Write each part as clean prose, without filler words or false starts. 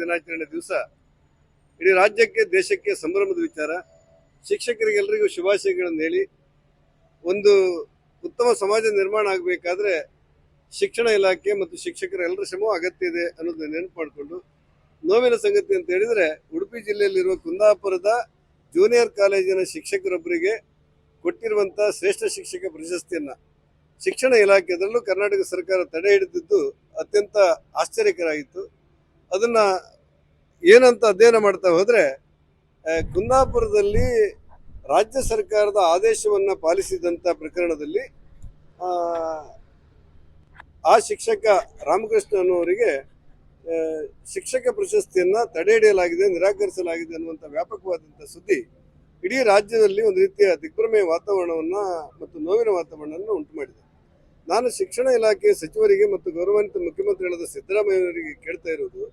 ದಿನಾಚರಣೆ ದಿವಸ ಇಡೀ ರಾಜ್ಯಕ್ಕೆ ದೇಶಕ್ಕೆ ಸಂಭ್ರಮದ ವಿಚಾರ. ಶಿಕ್ಷಕರಿಗೆಲ್ಲರಿಗೂ ಶುಭಾಶಯಗಳನ್ನು ಹೇಳಿ, ಒಂದು ಉತ್ತಮ ಸಮಾಜ ನಿರ್ಮಾಣ ಆಗಬೇಕಾದ್ರೆ ಶಿಕ್ಷಣ ಇಲಾಖೆ ಮತ್ತು ಶಿಕ್ಷಕರ ಎಲ್ಲರ ಶ್ರಮವೂ ಅಗತ್ಯ ಇದೆ ಅನ್ನೋದನ್ನ ನೆನಪು ಮಾಡಿಕೊಂಡು, ನೋವಿನ ಸಂಗತಿ ಅಂತ ಹೇಳಿದ್ರೆ ಉಡುಪಿ ಜಿಲ್ಲೆಯಲ್ಲಿರುವ ಕುಂದಾಪುರದ ಜೂನಿಯರ್ ಕಾಲೇಜಿನ ಶಿಕ್ಷಕರೊಬ್ಬರಿಗೆ ಕೊಟ್ಟಿರುವಂಥ ಶ್ರೇಷ್ಠ ಶಿಕ್ಷಕ ಪ್ರಶಸ್ತಿಯನ್ನ ಶಿಕ್ಷಣ ಇಲಾಖೆ, ಅದರಲ್ಲೂ ಕರ್ನಾಟಕ ಸರ್ಕಾರ ತಡೆ ಹಿಡಿದಿದ್ದು ಅತ್ಯಂತ ಆಶ್ಚರ್ಯಕರಾಗಿತ್ತು. ಅದನ್ನ ಏನಂತ ಅಧ್ಯಯನ ಮಾಡ್ತಾ ಹೋದ್ರೆ, ಕುಂದಾಪುರದಲ್ಲಿ ರಾಜ್ಯ ಸರ್ಕಾರದ ಆದೇಶವನ್ನ ಪಾಲಿಸಿದಂಥ ಪ್ರಕರಣದಲ್ಲಿ ಆ ಶಿಕ್ಷಕ ರಾಮಕೃಷ್ಣ ಅನ್ನುವರಿಗೆ ಶಿಕ್ಷಕ ಪ್ರಶಸ್ತಿಯನ್ನ ತಡೆ ಹಿಡಿಯಲಾಗಿದೆ, ನಿರಾಕರಿಸಲಾಗಿದೆ ಅನ್ನುವಂಥ ವ್ಯಾಪಕವಾದಂಥ ಸುದ್ದಿ ಇಡೀ ರಾಜ್ಯದಲ್ಲಿ ಒಂದು ರೀತಿಯ ದಿಗ್ಭ್ರಮೆಯ ವಾತಾವರಣವನ್ನ ಮತ್ತು ನೋವಿನ ವಾತಾವರಣವನ್ನು ಉಂಟು ಮಾಡಿದೆ. ನಾನು ಶಿಕ್ಷಣ ಇಲಾಖೆ ಸಚಿವರಿಗೆ ಮತ್ತು ಗೌರವಾನ್ವಿತ ಮುಖ್ಯಮಂತ್ರಿಗಳಾದ ಸಿದ್ದರಾಮಯ್ಯವರಿಗೆ ಕೇಳ್ತಾ ಇರುವುದು,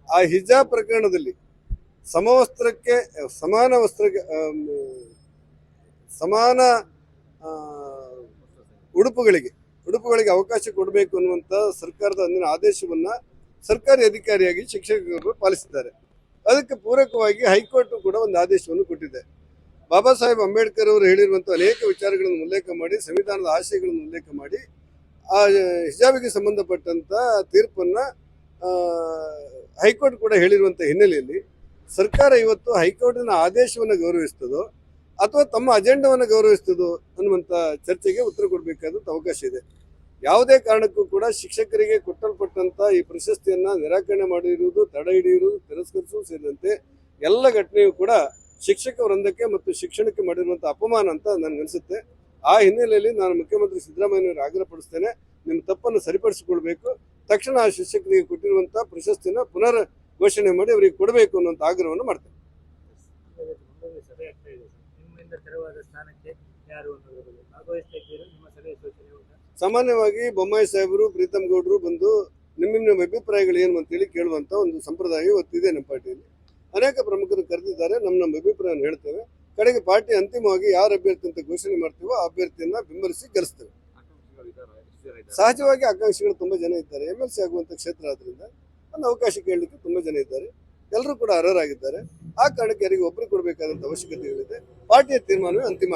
ಆ ಹಿಜಾಬ್ ಪ್ರಕರಣದಲ್ಲಿ ಸಮವಸ್ತ್ರಕ್ಕೆ ಸಮಾನ ಸಮಾನ ಉಡುಪುಗಳಿಗೆ ಅವಕಾಶ ಕೊಡಬೇಕು ಅನ್ನುವಂಥ ಸರ್ಕಾರದ ಅಂದಿನ ಆದೇಶವನ್ನ ಸರ್ಕಾರಿ ಅಧಿಕಾರಿಯಾಗಿ ಶಿಕ್ಷಕರು ಪಾಲಿಸಿದ್ದಾರೆ. ಅದಕ್ಕೆ ಪೂರಕವಾಗಿ ಹೈಕೋರ್ಟ್ ಕೂಡ ಒಂದು ಆದೇಶವನ್ನು ಕೊಟ್ಟಿದೆ. ಬಾಬಾ ಸಾಹೇಬ್ ಅಂಬೇಡ್ಕರ್ ಅವರು ಹೇಳಿರುವಂಥ ಅನೇಕ ವಿಚಾರಗಳನ್ನು ಉಲ್ಲೇಖ ಮಾಡಿ, ಸಂವಿಧಾನದ ಆಶಯಗಳನ್ನು ಉಲ್ಲೇಖ ಮಾಡಿ, ಆ ಹಿಜಾಬಿಗೆ ಸಂಬಂಧಪಟ್ಟಂತ ತೀರ್ಪನ್ನ ಹೈಕೋರ್ಟ್ ಕೂಡ ಹೇಳಿರುವಂಥ ಹಿನ್ನೆಲೆಯಲ್ಲಿ ಸರ್ಕಾರ ಇವತ್ತು ಹೈಕೋರ್ಟಿನ ಆದೇಶವನ್ನು ಗೌರವಿಸ್ತದೋ ಅಥವಾ ತಮ್ಮ ಅಜೆಂಡಾವನ್ನು ಗೌರವಿಸ್ತದೋ ಅನ್ನುವಂಥ ಚರ್ಚೆಗೆ ಉತ್ತರ ಕೊಡಬೇಕಾದಂಥ ಅವಕಾಶ ಇದೆ. ಯಾವುದೇ ಕಾರಣಕ್ಕೂ ಕೂಡ ಶಿಕ್ಷಕರಿಗೆ ಕೊಟ್ಟಲ್ಪಟ್ಟಂತ ಈ ಪ್ರಶಸ್ತಿಯನ್ನ ನಿರಾಕರಣೆ ಮಾಡಿರುವುದು, ತಡೆ ಹಿಡಿಯುವುದು, ತಿರಸ್ಕರಿಸುವುದು ಸೇರಿದಂತೆ ಎಲ್ಲ ಘಟನೆಯೂ ಕೂಡ ಶಿಕ್ಷಕ ವೃಂದಕ್ಕೆ ಮತ್ತು ಶಿಕ್ಷಣಕ್ಕೆ ಮಾಡಿರುವಂಥ ಅಪಮಾನ ಅಂತ ನನಗನ್ಸುತ್ತೆ. ಆ ಹಿನ್ನೆಲೆಯಲ್ಲಿ ನಾನು ಮುಖ್ಯಮಂತ್ರಿ ಸಿದ್ದರಾಮಯ್ಯನವರಿಗೆ ಆಗ್ರಹಪಡಿಸ್ತೇನೆ, ನಿಮ್ಮ ತಪ್ಪನ್ನು ಸರಿಪಡಿಸಿಕೊಳ್ಬೇಕು, ತಕ್ಷಣ ಆ ಶಿಕ್ಷಕರಿಗೆ ಕೊಟ್ಟಿರುವಂಥ ಪ್ರಶಸ್ತಿನ ಪುನರ್ ಘೋಷಣೆ ಮಾಡಿ ಅವರಿಗೆ ಕೊಡಬೇಕು ಅನ್ನುವಂಥ ಆಗ್ರಹವನ್ನು ಮಾಡ್ತೇನೆ. ಸಾಮಾನ್ಯವಾಗಿ ಬೊಮ್ಮಾಯಿ ಸಾಹೇಬರು, ಪ್ರೀತಮ್ ಗೌಡರು ಬಂದು ನಿಮ್ಮ ಅಭಿಪ್ರಾಯಗಳು ಏನು ಅಂತೇಳಿ ಕೇಳುವಂತ ಒಂದು ಸಂಪ್ರದಾಯ ಇವತ್ತಿದೆ ನಮ್ಮ ಪಾರ್ಟಿಯಲ್ಲಿ. ಅನೇಕ ಪ್ರಮುಖರು ಕರೆದಿದ್ದಾರೆ, ನಮ್ಮ ಅಭಿಪ್ರಾಯವನ್ನು ಹೇಳ್ತೇವೆ. ಕಡೆಗೆ ಪಾರ್ಟಿ ಅಂತಿಮವಾಗಿ ಯಾರ ಅಭ್ಯರ್ಥಿ ಅಂತ ಘೋಷಣೆ ಮಾಡ್ತೀವೋ ಆ ಅಭ್ಯರ್ಥಿಯನ್ನ ಬೆಂಬಲಿಸಿ ಗೆಲ್ಲಿಸ್ತೇವೆ. ಸಹಜವಾಗಿ ಆಕಾಂಕ್ಷಿಗಳು ತುಂಬಾ ಜನ ಇದ್ದಾರೆ. MLC ಆಗುವಂತ ಕ್ಷೇತ್ರ ಆದ್ರಿಂದ ಒಂದು ಅವಕಾಶ ಕೇಳಲಿಕ್ಕೆ ತುಂಬಾ ಜನ ಇದ್ದಾರೆ. ಎಲ್ಲರೂ ಕೂಡ ಅರ್ಹರಾಗಿದ್ದಾರೆ. ಆ ಕಾರಣಕ್ಕೆ ಯಾರಿಗೆ ಒಬ್ಬರು ಕೊಡಬೇಕಾದಂತ ಅವಶ್ಯಕತೆಗಳಿದೆ. ಪಾರ್ಟಿಯ ತೀರ್ಮಾನವೇ ಅಂತಿಮ.